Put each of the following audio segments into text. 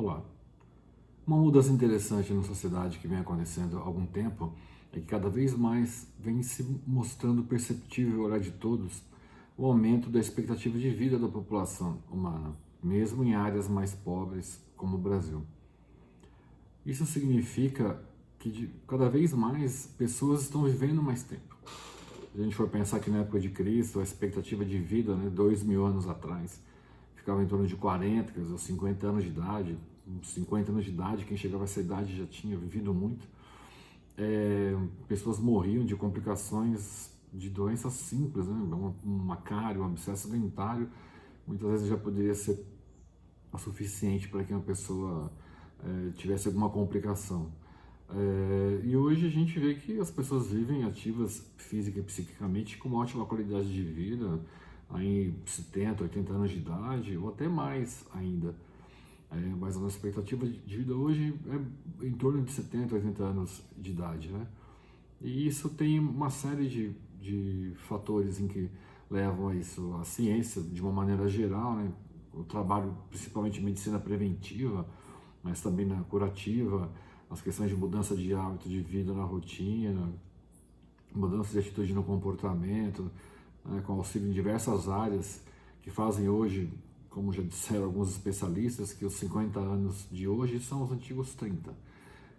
Olá. Uma mudança interessante na sociedade que vem acontecendo há algum tempo é que cada vez mais vem se mostrando perceptível ao olhar de todos o aumento da expectativa de vida da população humana, mesmo em áreas mais pobres como o Brasil. Isso significa que cada vez mais pessoas estão vivendo mais tempo. Se a gente for pensar que na época de Cristo, a expectativa de vida, 2.000 anos atrás, ficava em torno de 40, quer dizer, 50 anos de idade. 50 anos de idade, quem chegava a essa idade já tinha vivido muito. Pessoas morriam de complicações de doenças simples, né? Uma cárie, um abscesso dentário, muitas vezes já poderia ser o suficiente para que uma pessoa tivesse alguma complicação. E hoje a gente vê que as pessoas vivem ativas física e psiquicamente com uma ótima qualidade de vida, aí 70, 80 anos de idade, ou até mais ainda. Mas a nossa expectativa de vida hoje é em torno de 70, 80 anos de idade, né? E isso tem uma série de fatores em que levam a isso. A ciência, de uma maneira geral, né? O trabalho, principalmente em medicina preventiva, mas também na curativa, as questões de mudança de hábito de vida na rotina, mudança de atitude no comportamento, né? Com auxílio em diversas áreas que fazem hoje, como já disseram alguns especialistas, que os 50 anos de hoje são os antigos 30.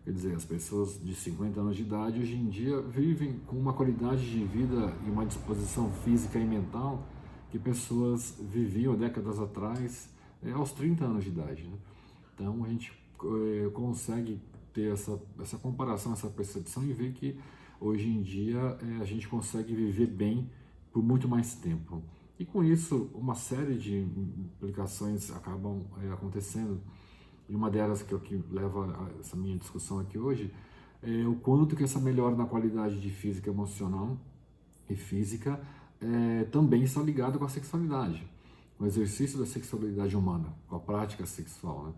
Quer dizer, as pessoas de 50 anos de idade hoje em dia vivem com uma qualidade de vida e uma disposição física e mental que pessoas viviam décadas atrás, aos 30 anos de idade, né? Então a gente consegue ter essa comparação, essa percepção e ver que hoje em dia a gente consegue viver bem por muito mais tempo. E com isso, uma série de implicações acabam acontecendo. E uma delas que é o que leva a essa minha discussão aqui hoje é o quanto que essa melhora na qualidade de física emocional e física também está ligada com a sexualidade, com o exercício da sexualidade humana, com a prática sexual, né?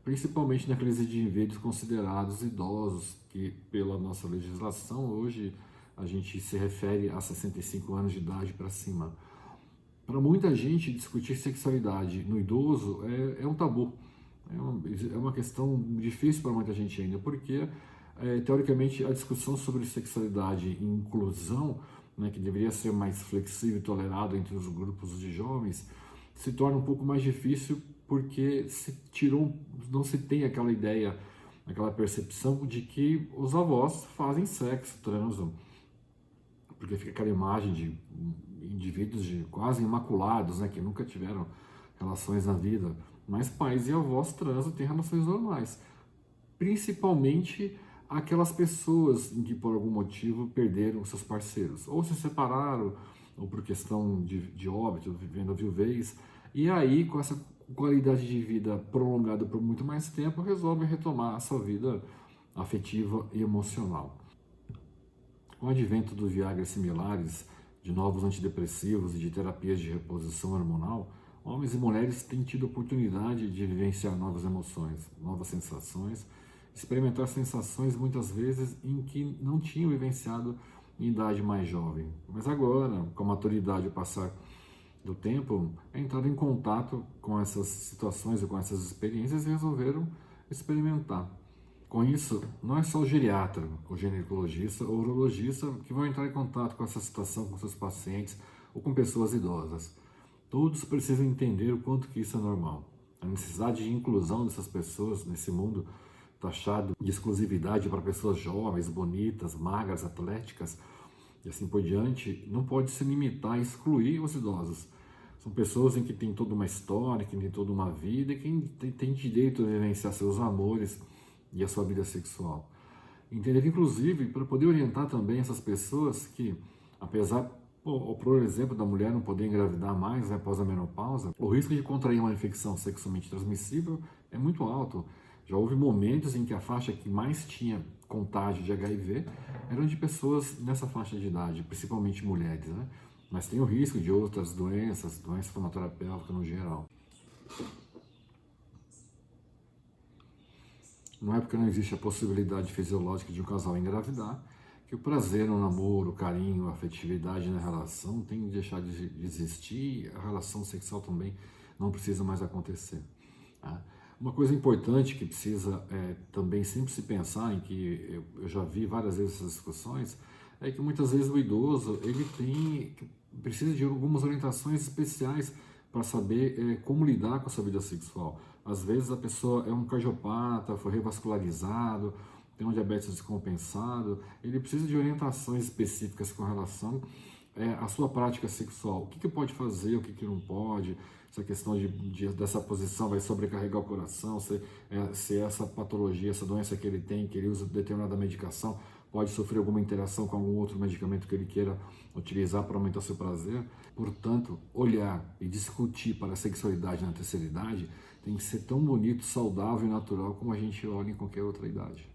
Principalmente naqueles indivíduos considerados idosos, que pela nossa legislação hoje a gente se refere a 65 anos de idade para cima. Para muita gente, discutir sexualidade no idoso é um tabu. É uma questão difícil para muita gente ainda, porque, teoricamente, a discussão sobre sexualidade e inclusão, né, que deveria ser mais flexível e tolerado entre os grupos de jovens, se torna um pouco mais difícil porque não se tem aquela ideia, aquela percepção de que os avós fazem sexo, transam, porque fica aquela imagem de indivíduos quase imaculados, né, que nunca tiveram relações na vida, mas pais e avós transam, têm relações normais, principalmente aquelas pessoas que por algum motivo perderam seus parceiros, ou se separaram, ou por questão de óbito, vivendo a viuvez, e aí com essa qualidade de vida prolongada por muito mais tempo, resolvem retomar a sua vida afetiva e emocional. Com o advento do Viagra e similares, de novos antidepressivos e de terapias de reposição hormonal, homens e mulheres têm tido a oportunidade de vivenciar novas emoções, novas sensações, experimentar sensações muitas vezes em que não tinham vivenciado em idade mais jovem. Mas agora, com a maturidade e o passar do tempo, entraram em contato com essas situações e com essas experiências e resolveram experimentar. Com isso, não é só o geriatra, o ginecologista ou o urologista que vão entrar em contato com essa situação com seus pacientes ou com pessoas idosas. Todos precisam entender o quanto que isso é normal. A necessidade de inclusão dessas pessoas nesse mundo taxado de exclusividade para pessoas jovens, bonitas, magras, atléticas e assim por diante, não pode se limitar a excluir os idosos. São pessoas em que tem toda uma história, que tem toda uma vida e que tem direito a vivenciar seus amores e a sua vida sexual. Entender, inclusive, para poder orientar também essas pessoas que, apesar, por exemplo, da mulher não poder engravidar mais, né, após a menopausa, o risco de contrair uma infecção sexualmente transmissível é muito alto. Já houve momentos em que a faixa que mais tinha contágio de HIV eram de pessoas nessa faixa de idade, principalmente mulheres, né? Mas tem o risco de outras doenças, doença inflamatória pélvica no geral. Não é porque não existe a possibilidade fisiológica de um casal engravidar que o prazer no namoro, o carinho, a afetividade na relação tem que deixar de existir, a relação sexual também não precisa mais acontecer. Tá? Uma coisa importante que precisa também sempre se pensar, em que eu já vi várias vezes essas discussões, é que muitas vezes o idoso precisa de algumas orientações especiais para saber como lidar com a sua vida sexual. Às vezes a pessoa é um cardiopata, foi revascularizado, tem um diabetes descompensado, ele precisa de orientações específicas com relação à sua prática sexual. O que pode fazer, o que não pode, essa questão dessa posição vai sobrecarregar o coração, se essa patologia, essa doença que ele tem, que ele usa determinada medicação, pode sofrer alguma interação com algum outro medicamento que ele queira utilizar para aumentar seu prazer. Portanto, olhar e discutir para a sexualidade na terceira idade tem que ser tão bonito, saudável e natural como a gente olha em qualquer outra idade.